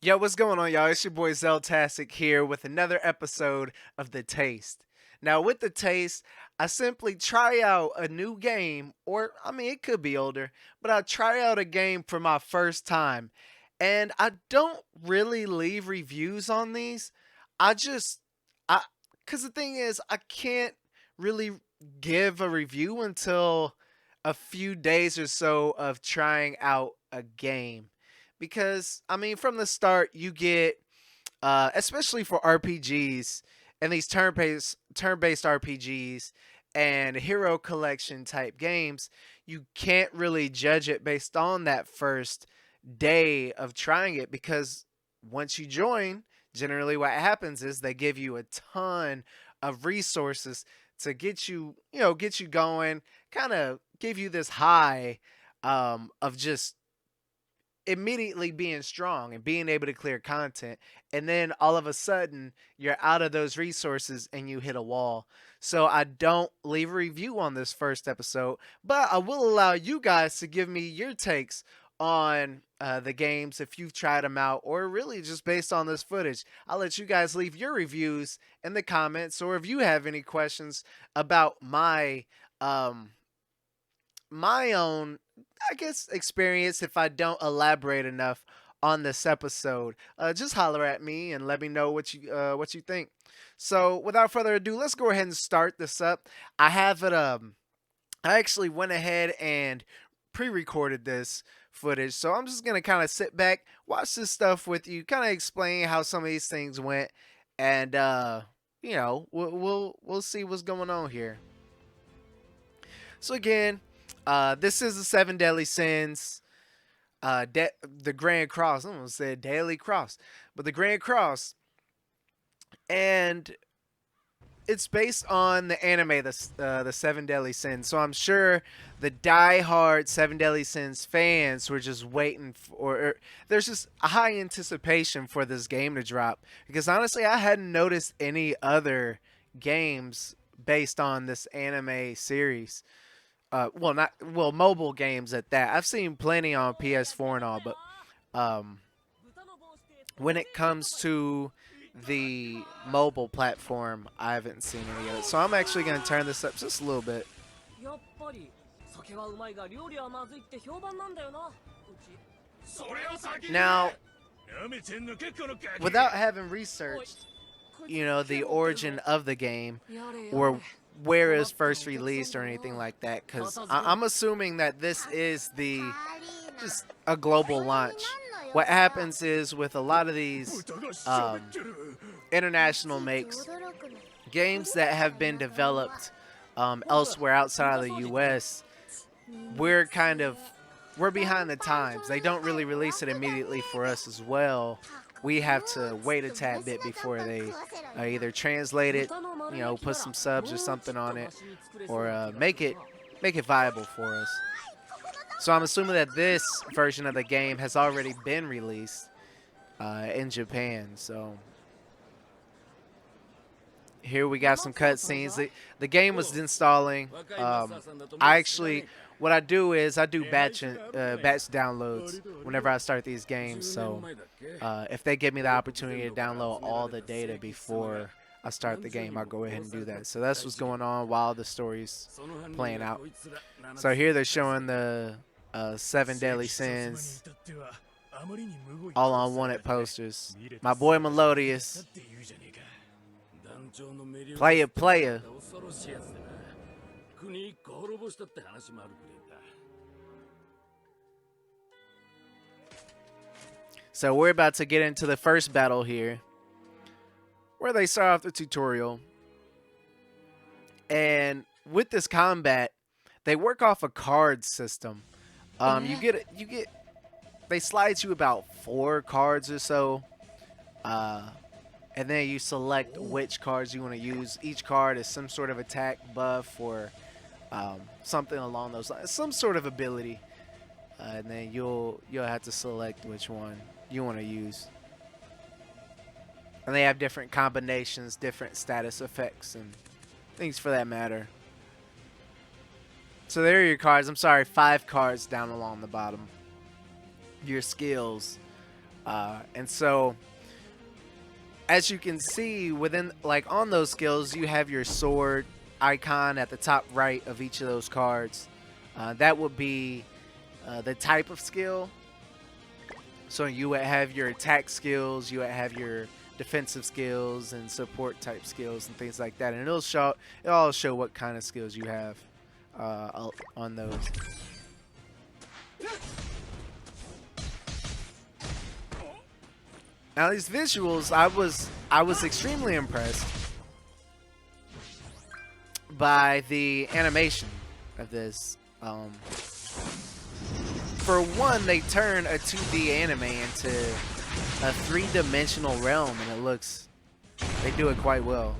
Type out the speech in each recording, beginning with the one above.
Yo, what's going on, y'all? It's your boy Zeltastic here with another episode of The Taste. Now, with The Taste, I simply try out a new game, or I mean, it could be older, but I try out a game for my first time. And I don't really leave reviews on these. I just, I, because the thing is, I can't really give a review until a few days or so of trying out a game because I mean, from the start, you get, especially for RPGs and these turn-based RPGs and hero collection type games, you can't really judge it based on that first day of trying it because once you join, generally what happens is they give you a ton of resources to get you, get you going, kind of give you this high of just immediately being strong and being able to clear content, and then all of a sudden you're out of those resources and you hit a wall. So I don't leave a review on this first episode, but I will allow you guys to give me your takes on the games if you've tried them out, or really just based on this footage. I'll let you guys leave your reviews in the comments, or if you have any questions about um my own, I guess, experience if I don't elaborate enough on this episode. Just holler at me and let me know what you think. So without further ado, let's go ahead and start this up. I have it. I actually went ahead and pre-recorded this footage, so I'm just gonna kind of sit back, watch this stuff with you, kind of explain how some of these things went, and we'll see what's going on here. So again, this is the Seven Deadly Sins. The Grand Cross. I almost said Daily Cross, but the Grand Cross, and it's based on the anime, the Seven Deadly Sins. So I'm sure the die-hard Seven Deadly Sins fans were just waiting for. Or there's just a high anticipation for this game to drop because honestly, I hadn't noticed any other games based on this anime series. Not well, mobile games at that. I've seen plenty on PS4 and all, but um, when it comes to the mobile platform, I haven't seen any of it. So I'm actually going to turn this up just a little bit. Now, without having researched, the origin of the game or where it was first released or anything like that, because I'm assuming that this is just a global launch. What happens is with a lot of these international makes, games that have been developed elsewhere outside of the U.S., we're kind of we're behind the times. They don't really release it immediately for us as well. We have to wait a tad bit before they either translate it, put some subs or something on it, or make it viable for us. So I'm assuming that this version of the game has already been released in Japan. So here we got some cutscenes. The game was installing. I actually, what I do is I do batch downloads whenever I start these games. So if they give me the opportunity to download all the data before I start the game, I'll go ahead and do that. So that's what's going on while the story's playing out. So here they're showing the Seven Deadly Sins all on wanted posters. My boy Melodious. Player. So we're about to get into the first battle here, where they start off the tutorial. And with this combat, they work off a card system. You get they slide you about 4 cards or so. And then you select which cards you want to use. Each card is some sort of attack buff or something along those lines, some sort of ability, and then you'll have to select which one you want to use. And they have different combinations, different status effects, and things for that matter. So there are your cards. I'm sorry, 5 cards down along the bottom. Your skills. And so, as you can see within, like on those skills, you have your sword icon at the top right of each of those cards. That would be the type of skill. So you would have your attack skills, you would have your defensive skills and support type skills and things like that, and it'll show what kind of skills you have on those. Now these visuals, I was extremely impressed by the animation of this. For one, they turn a 2D anime into a 3-dimensional realm, and they do it quite well.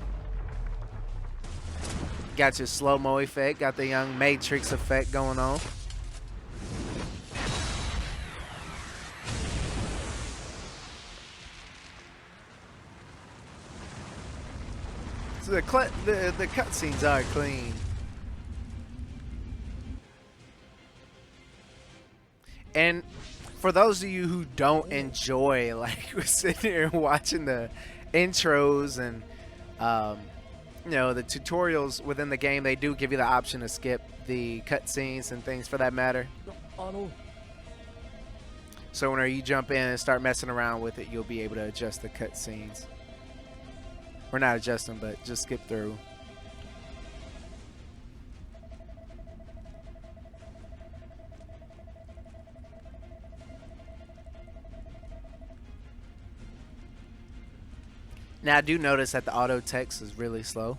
Got your slow-mo effect, got the young Matrix effect going on. So the cutscenes are clean. And for those of you who don't enjoy, like, sitting here and watching the intros and, the tutorials within the game, they do give you the option to skip the cutscenes and things for that matter. So whenever you jump in and start messing around with it, you'll be able to adjust the cutscenes. Or not adjust them, but just skip through. Now I do notice that the auto text is really slow.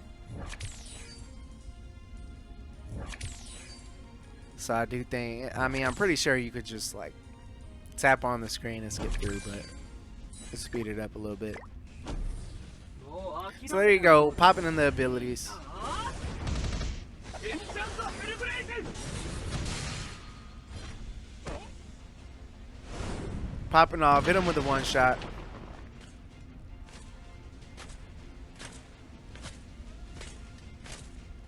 So I do think, I mean, I'm pretty sure you could just like tap on the screen and skip through, but let's speed it up a little bit. So there you go, popping in the abilities. Popping off, hit him with a one shot.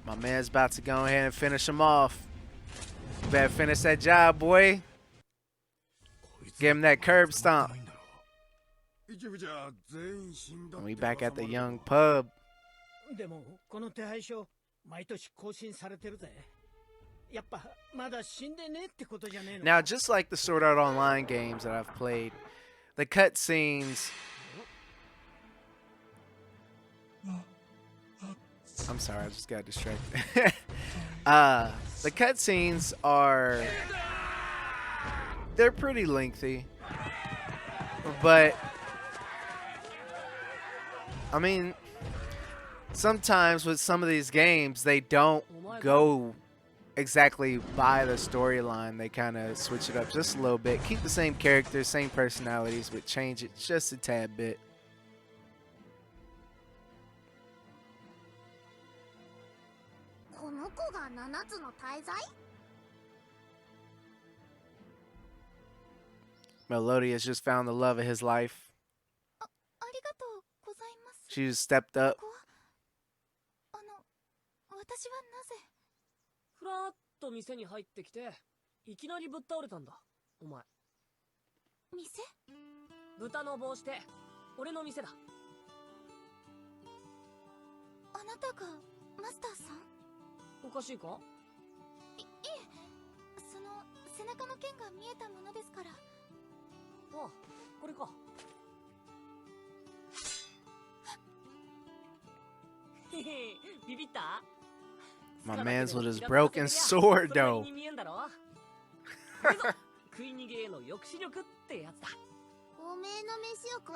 My man's about to go ahead and finish him off. You better finish that job, boy. Give him that curb stomp. And we back at the young pub. Now, just like the Sword Art Online games that I've played, the cutscenes... I'm sorry, I just got distracted. The cutscenes are... they're pretty lengthy. But... I mean... sometimes with some of these games, they don't go exactly by the storyline. They kind of switch it up just a little bit. Keep the same characters, same personalities, but change it just a tad bit. Melodious just found the love of his life. She just stepped up. ふらっと店に入ってきて、いきなりぶっ倒れたんだ、お前。店？豚の帽子で、俺の店だ。あなたがマスターさん？おかしいか？いえ、その背中の剣が見えたものですから。あ、これか。へへ、ビビった？ My man's with his broken sword, though.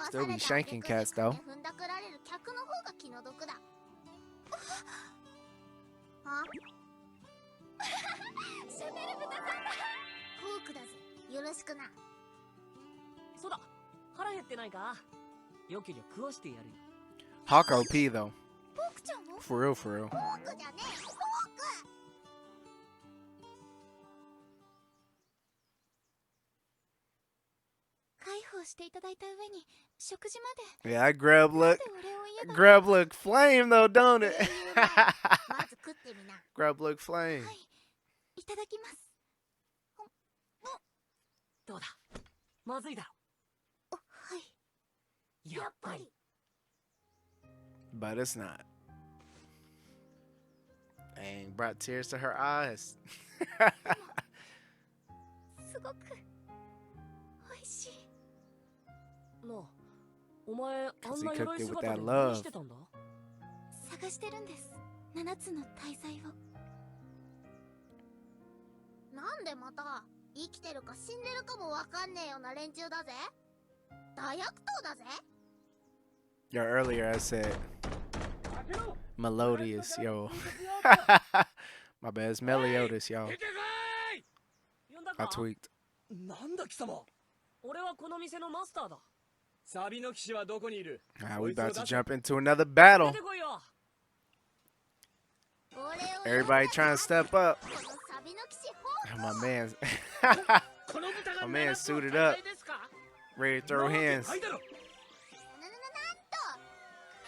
Still be shanking cats, though. Hawk OP, though. For real, for real. していただいた上に食事まで Yeah, grub look flame though, don't it? Grub look flame. いただきます。どうだまずいだろ。やっぱり But it's not. And brought tears to her eyes. すごく美味しい。なあ、お前あ 'Cause ん he な cooked 鎧 it with 姿 that で love. 何してたんだ？探してるんです。7つの大罪を。なんでまた生きてるか死んでるかもわかんねえような連中だぜ。大悪党だぜ。 Yo, earlier I said melodious, yo. My bad, it's Meliodas, y'all. 呼んだ I か？ tweaked. なんだ貴様。俺はこの店のマスターだ。サビの騎士はどこにいる？ We about to jump into another battle. 出てこいよ。 Everybody trying to step up. このサビの騎士 My man's この豚が my man 7つの suited 大 up, 罪ですか？ ready to throw なわけ hands. ないだろ。なんと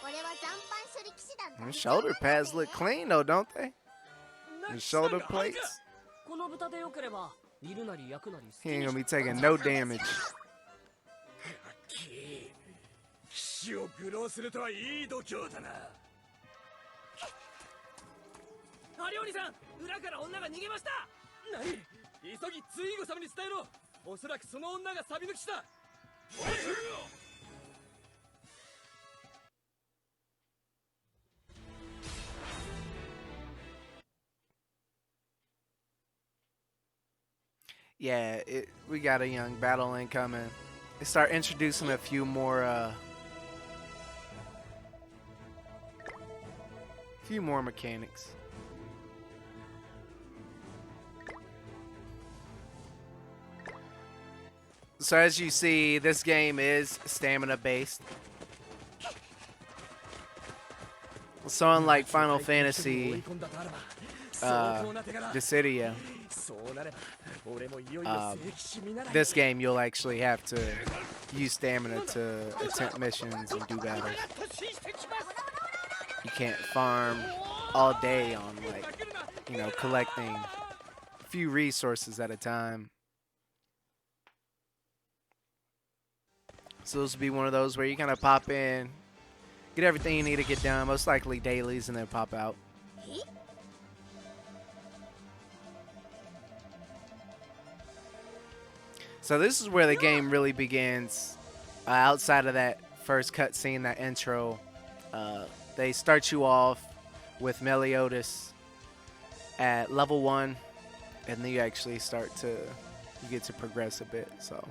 俺は残飯処理騎士団 Them shoulder pads look clean though, don't they? The shoulder plates. この豚でよければ煮るなり焼くなり好き He に ain't gonna be taking no damage. 騎士を愚弄するとはいい度胸だな。ハリオニさん、裏から女が逃げました。何？急ぎツイーゴ様に伝えろ。おそらくその女がサビの騎士だ。 Yeah, we got a young battle incoming. They start introducing a few more mechanics. So as you see, this game is stamina based. So unlike Final Fantasy Dissidia, this game you'll actually have to use stamina to attempt missions and do battles. You can't farm all day on, like, you know, collecting a few resources at a time. So this will be one of those where you kind of pop in, get everything you need to get done, most likely dailies, and then pop out. So this is where the game really begins. Outside of that first cutscene, that intro, they start you off with Meliodas at level 1, and then you actually you get to progress a bit. So.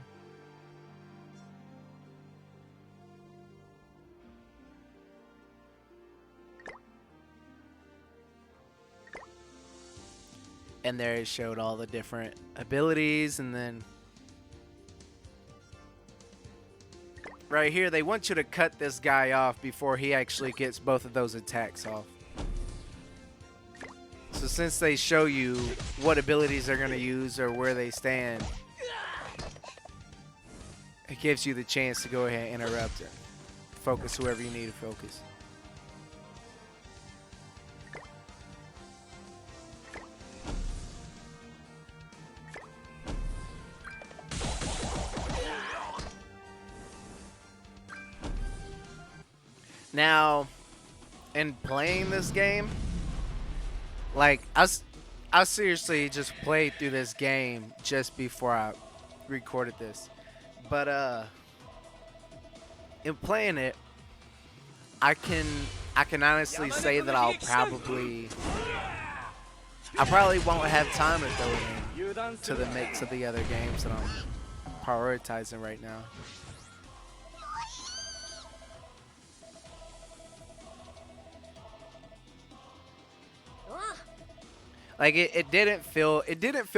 And there it showed all the different abilities, and then right here they want you to cut this guy off before he actually gets both of those attacks off. So since they show you what abilities they're going to use or where they stand, it gives you the chance to go ahead and interrupt it. Focus whoever you need to focus. Now, in playing this game, like, I seriously just played through this game just before I recorded this. But, in playing it, I can honestly say that I probably won't have time to throw it in to the mix of the other games that I'm prioritizing right now. Like it didn't feel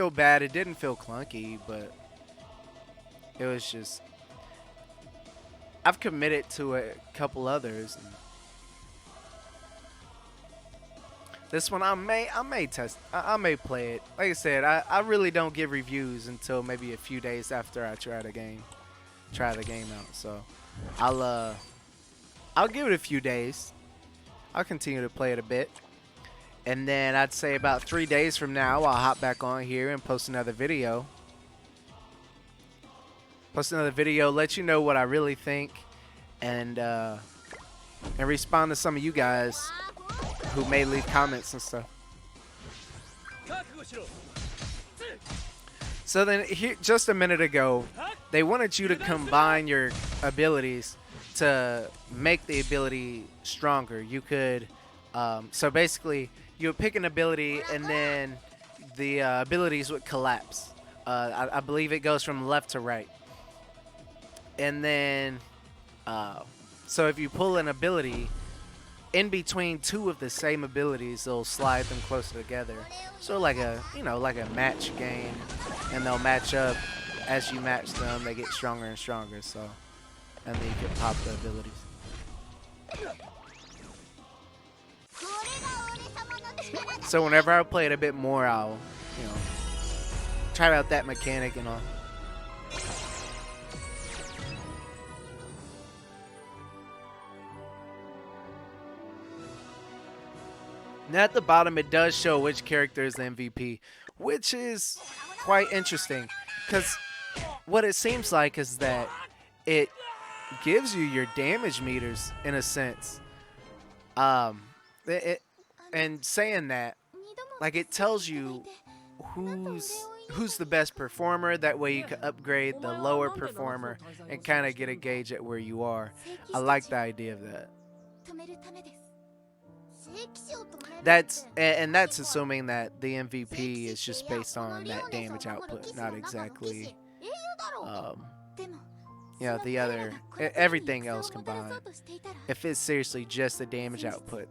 bad, it didn't feel clunky, but it was just I've committed to a couple others. And this one I may test, I may play it. Like I said, I really don't give reviews until maybe a few days after I try the game out. So I'll give it a few days. I'll continue to play it a bit. And then I'd say about 3 days from now, I'll hop back on here and post another video. Let you know what I really think. and respond to some of you guys who may leave comments and stuff. 覚悟しろ So then, here, just a minute ago, they wanted you to combine your abilities to make the ability stronger. You could, so basically, you would pick an ability and then the abilities would collapse. I believe it goes from left to right. And then, so if you pull an ability, in between two of the same abilities, they'll slide them closer together. So like a, like a match game, and they'll match up. As you match them, they get stronger and stronger. So, and then you can pop the abilities. So whenever I play it a bit more, I'll, try out that mechanic and all. Now at the bottom, it does show which character is the MVP, which is quite interesting, because what it seems like is that it gives you your damage meters in a sense. And saying that, like, it tells you who's the best performer. That way you can upgrade the lower performer and kind of get a gauge at where you are. I like the idea of that. That's assuming that the MVP is just based on that damage output, not exactly the other, everything else combined. If it's seriously just the damage output,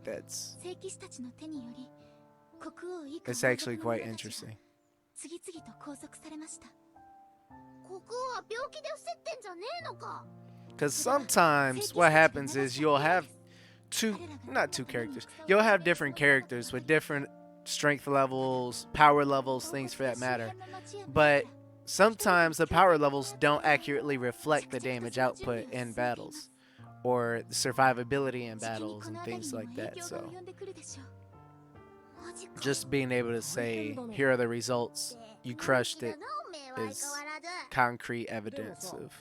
it's actually quite interesting. Because sometimes what happens is you'll have you'll have different characters with different strength levels, power levels, things for that matter. But sometimes the power levels don't accurately reflect the damage output in battles, or the survivability in battles and things like that. So just being able to say, here are the results, you crushed it, is concrete evidence of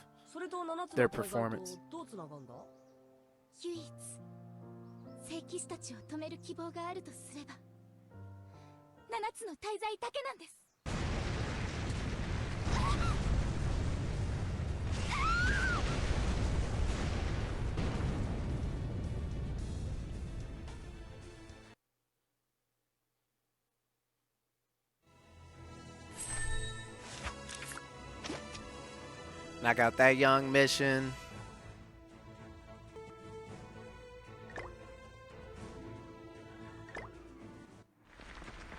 their performance. 聖騎士たちを止める希望があるとすれば、7つの大罪だけなんです。Knock out that young mission.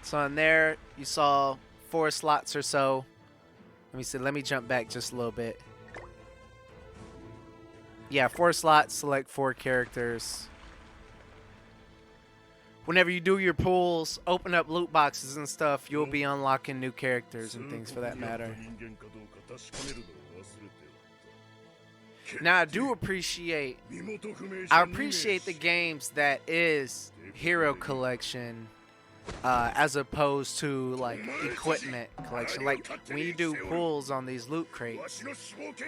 So in there, you saw 4 slots or so. Let me see. Let me jump back just a little bit. Yeah, 4 slots. Select 4 characters. Whenever you do your pulls, open up loot boxes and stuff, you'll be unlocking new characters and things for that matter. Now, I appreciate the games that is Hero Collection, as opposed to like equipment collection. Like when you do pulls on these loot crates,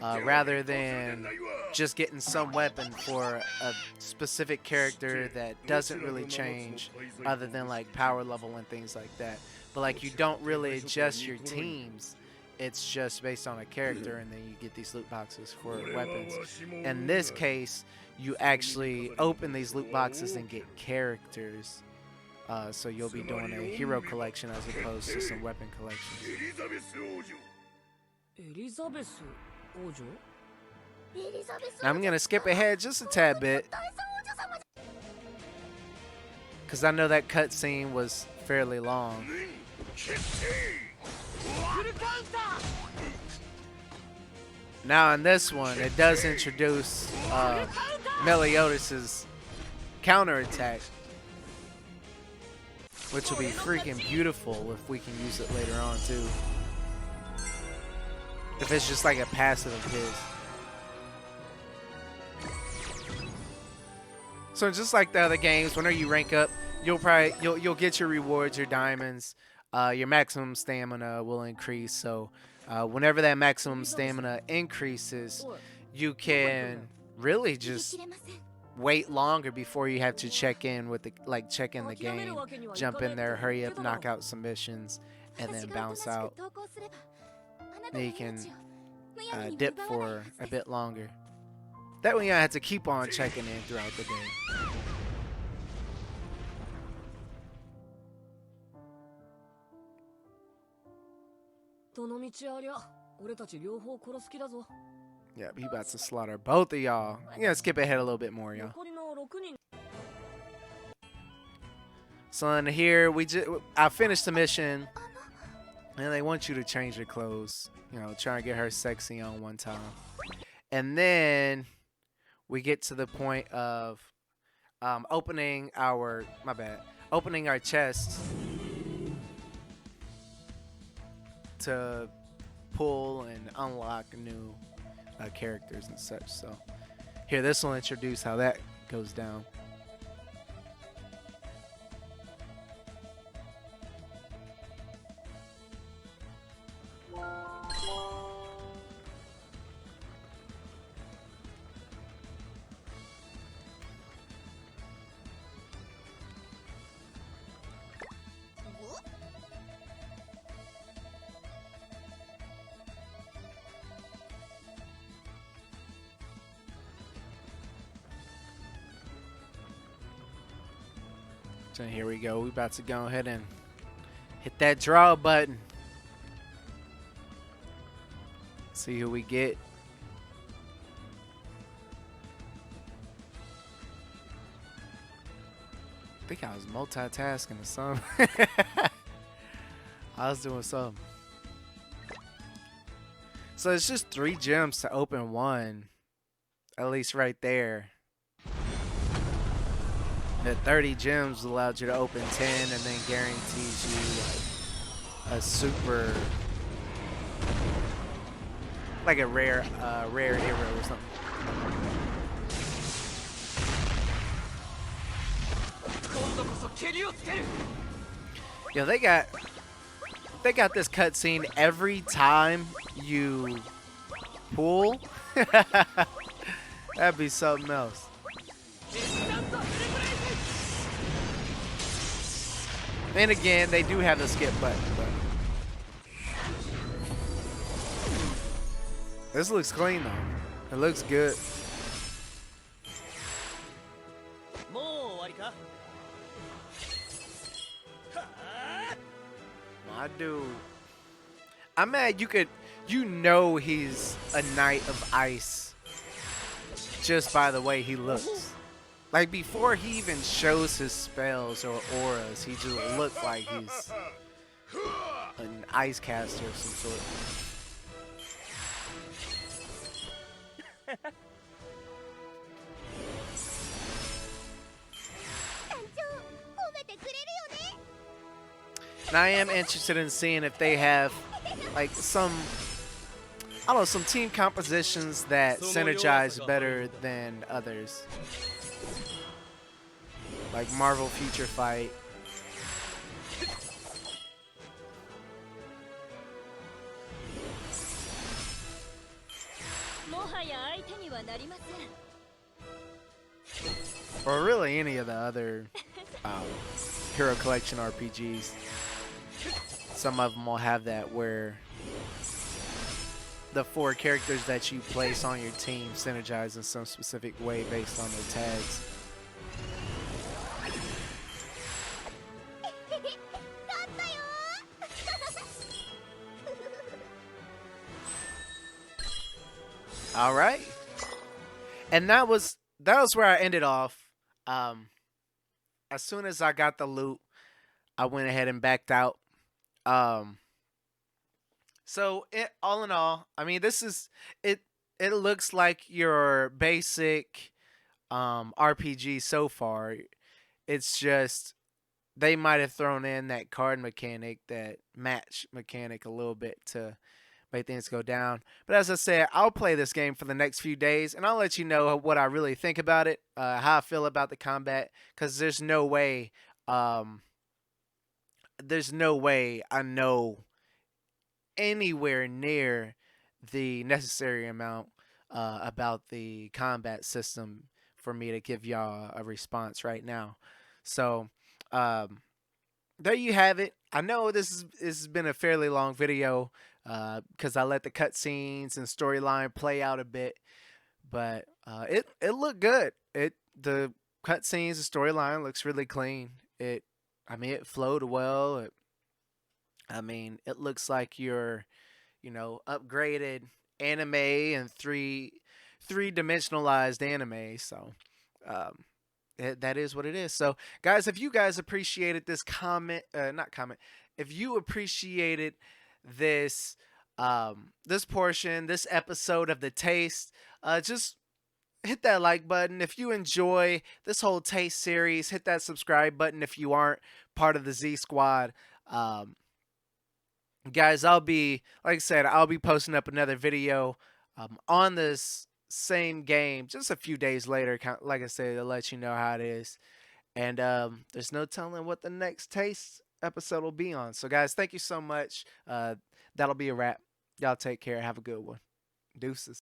rather than just getting some weapon for a specific character that doesn't really change other than like power level and things like that. But like you don't really adjust your teams. It's just based on a character, and then you get these loot boxes for weapons. In this case, you actually open these loot boxes and get characters. So you'll be doing a hero collection as opposed to some weapon collections. Now I'm going to skip ahead just a tad bit, because I know that cutscene was fairly long. Now in this one, it does introduce Meliodas' counterattack, which will be freaking beautiful if we can use it later on too. If it's just like a passive of his. So just like the other games, whenever you rank up, you'll get your rewards, your diamonds. Your maximum stamina will increase. So whenever that maximum stamina increases, you can really 逃げ just 切れません。 wait longer before you have to check in with the check in the 諦める game, わけにはい jump かねえ in って there, 言っ hurry て up, ただろ knock out some missions, and 私 then がおとな bounce しく out. 投稿すれば、あなた Then の you can 命をむやみにも dip 奪わない for は a ずです。 bit longer. That way you don't have to keep on checking in throughout the day. どの道ありゃ俺たち両方殺す気だぞ。 Yep, he about to slaughter both of y'all. You gotta skip ahead a little bit more, y'all. 残りの6人 So in here, I finished the mission, and they want you to change your clothes. You know, try and get her sexy on one time. And then we get to the point of opening our chest to pull and unlock new characters and such. So here, this will introduce how that goes down. So here we go. We about to go ahead and hit that draw button. See who we get. I think I was multitasking or something. I was doing something. So it's just 3 gems to open one. At least right there. The 30 gems allowed you to open 10 and then guarantees you like a super, like a rare hero or something. Yeah, they got this cutscene every time you pull. That'd be something else. And again, they do have the skip button, but this looks clean though. It looks good. My dude, I'm mad you know he's a Knight of Ice just by the way he looks. Like before he even shows his spells or auras, he just looks like he's an ice caster of some sort. And I am interested in seeing if they have like some, I don't know, some team compositions that synergize better than others. Like Marvel Future Fight. Or really any of the other Hero Collection RPGs. Some of them will have that where the 4 characters that you place on your team synergize in some specific way based on their tags. All right, and that was where I ended off. As soon as I got the loot, I went ahead and backed out. So all in all, I mean, this is it. It looks like your basic RPG so far. It's just they might have thrown in that card mechanic, that match mechanic a little bit to make things go down. But as I said, I'll play this game for the next few days, and I'll let you know what I really think about it, how I feel about the combat, because there's no way I know anywhere near the necessary amount about the combat system for me to give y'all a response right now. So, um, there you have it. I know this has been a fairly long video because I let the cutscenes and storyline play out a bit, but it looked good. The cutscenes, the storyline looks really clean. I mean, it flowed well. I mean, it looks like your, upgraded anime and three dimensionalized anime. So, um, that is what it is. So, guys, if you guys appreciated this not comment, if you appreciated this, this portion, this episode of the Taste, just hit that like button. If you enjoy this whole Taste series, hit that subscribe button. If you aren't part of the Z Squad, um, guys, like I said, I'll be posting up another video on this same game just a few days later, like I said, to let you know how it is. And there's no telling what the next Taste episode will be on. So, guys, thank you so much. That'll be a wrap. Y'all take care. Have a good one. Deuces.